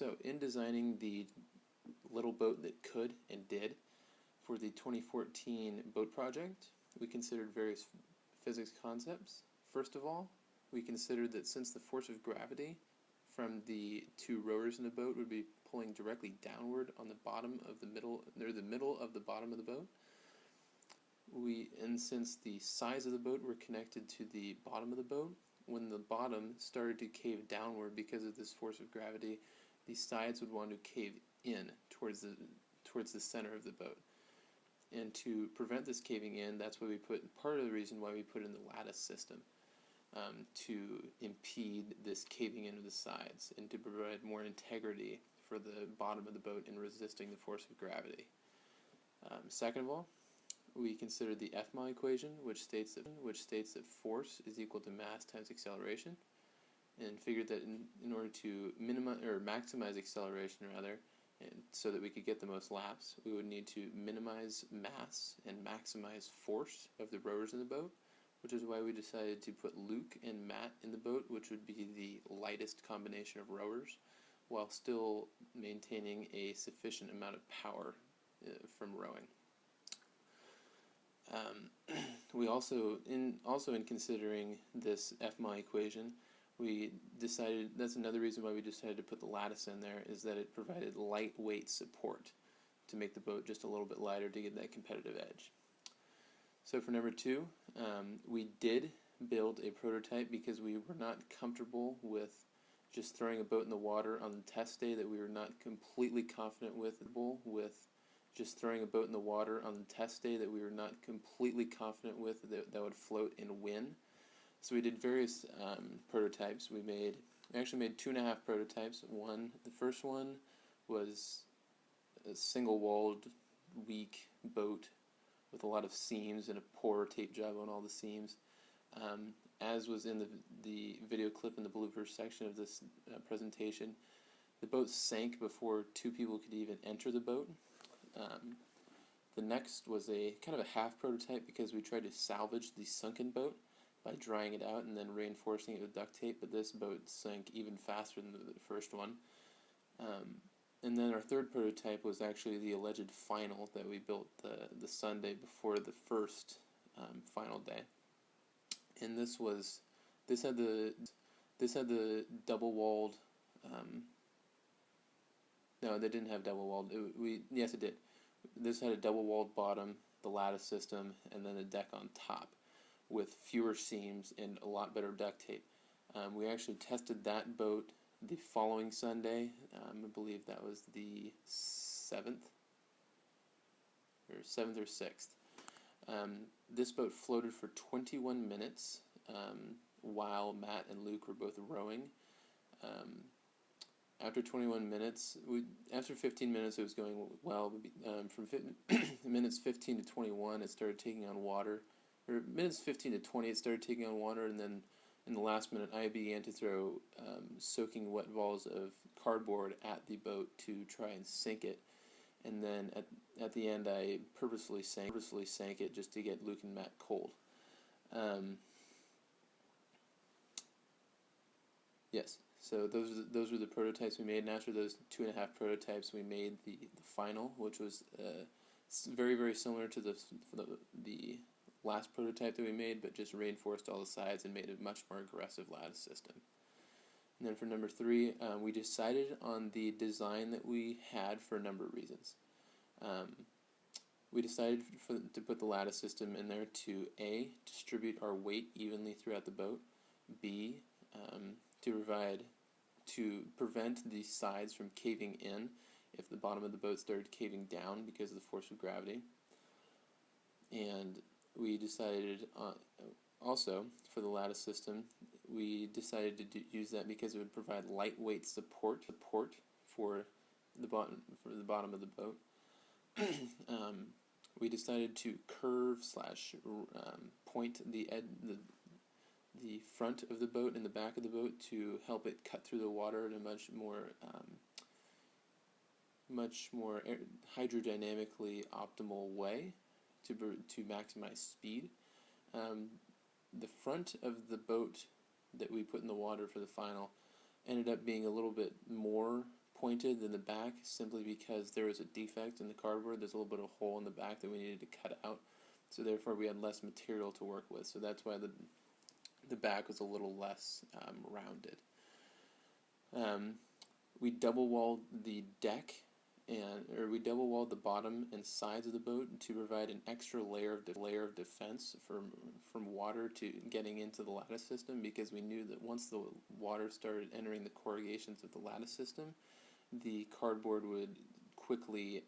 So in designing the little boat that could and did for the 2014 boat project, we considered various physics concepts. First of all, we considered that since the force of gravity from the two rowers in the boat would be pulling directly downward on the bottom of the middle of the bottom of the boat, and since the sides of the boat were connected to the bottom of the boat, when the bottom started to cave downward because of this force of gravity, the sides would want to cave in towards the center of the boat. And to prevent this caving in, that's why part of the reason why we put in the lattice system, to impede this caving into the sides and to provide more integrity for the bottom of the boat in resisting the force of gravity. Second of all, we considered the FMA equation, which states that force is equal to mass times acceleration, and figured that in order to maximize acceleration and so that we could get the most laps, we would need to minimize mass and maximize force of the rowers in the boat, which is why we decided to put Luke and Matt in the boat, which would be the lightest combination of rowers, while still maintaining a sufficient amount of power from rowing. We also in considering this FMA equation, we decided, that's another reason why we decided to put the lattice in there, is that it provided lightweight support to make the boat just a little bit lighter to get that competitive edge. So for number 2, we did build a prototype because we were not comfortable with just throwing a boat in the water on the test day that we were not completely confident with that would float and win. So we did various prototypes. We actually made 2.5 prototypes. The first one was a single-walled, weak boat with a lot of seams and a poor tape job on all the seams. As was in the video clip in the bloopers section of this presentation, the boat sank before 2 people could even enter the boat. The next was a kind of a half prototype because we tried to salvage the sunken boat by drying it out and then reinforcing it with duct tape, but this boat sank even faster than the first one. And then our third prototype was actually the alleged final that we built the Sunday before the first final day. And this had the double-walled. No, they didn't have double-walled. Yes, it did. This had a double-walled bottom, the lattice system, and then a deck on top with fewer seams and a lot better duct tape. We actually tested that boat the following Sunday. I believe that was the 7th or 6th. This boat floated for 21 minutes while Matt and Luke were both rowing. After 21 minutes, after 15 minutes it was going well. From minutes 15 to 21 it started taking on water. Or minutes 15 to 20 it started taking on water, and then in the last minute I began to throw soaking wet balls of cardboard at the boat to try and sink it. And then at the end I purposely sank it just to get Luke and Matt cold. Yes. So those were the prototypes we made, and after those 2.5 prototypes, we made the final, which was very, very similar to the last prototype that we made, but just reinforced all the sides and made a much more aggressive lattice system. And then for number 3, we decided on the design that we had for a number of reasons. We decided to put the lattice system in there to A, distribute our weight evenly throughout the boat, B, to prevent the sides from caving in if the bottom of the boat started caving down because of the force of gravity. And we decided also for the lattice system, we decided to use that because it would provide lightweight support for the bottom of the boat. We decided to curve / point the front of the boat and the back of the boat to help it cut through the water in a much more hydrodynamically optimal way to maximize speed. The front of the boat that we put in the water for the final ended up being a little bit more pointed than the back, simply because there was a defect in the cardboard. There's a little bit of a hole in the back that we needed to cut out, so therefore we had less material to work with. So that's why the back was a little less rounded. We double walled the deck, we double walled the bottom and sides of the boat to provide an extra layer of defense from water to getting into the lattice system, because we knew that once the water started entering the corrugations of the lattice system, the cardboard would quickly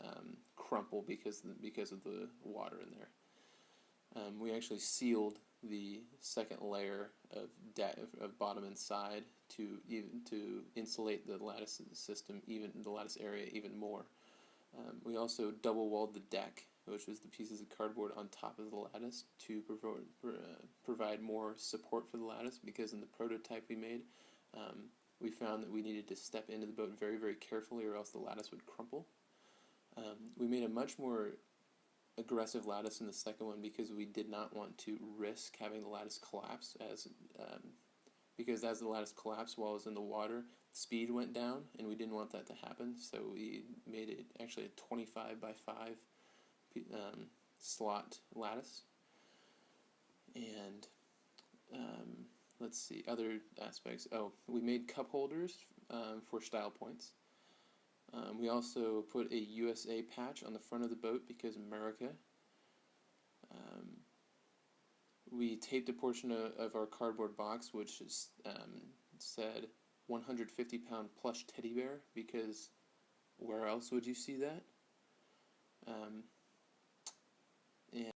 crumple because of the water in there. We actually sealed the second layer of bottom and side to insulate the lattice system, the lattice area, even more. We also double walled the deck, which was the pieces of cardboard on top of the lattice, to provide more support for the lattice, because in the prototype we made, we found that we needed to step into the boat very, very carefully, or else the lattice would crumple. We made a much more aggressive lattice in the second one, because we did not want to risk having the lattice collapse, because as the lattice collapsed while it was in the water, speed went down, and we didn't want that to happen. So we made it actually a 25 by 5 slot lattice. And let's see, other aspects. Oh, we made cup holders for style points. We also put a USA patch on the front of the boat, because America. We taped a portion of our cardboard box which said 150-pound plush teddy bear, because where else would you see that?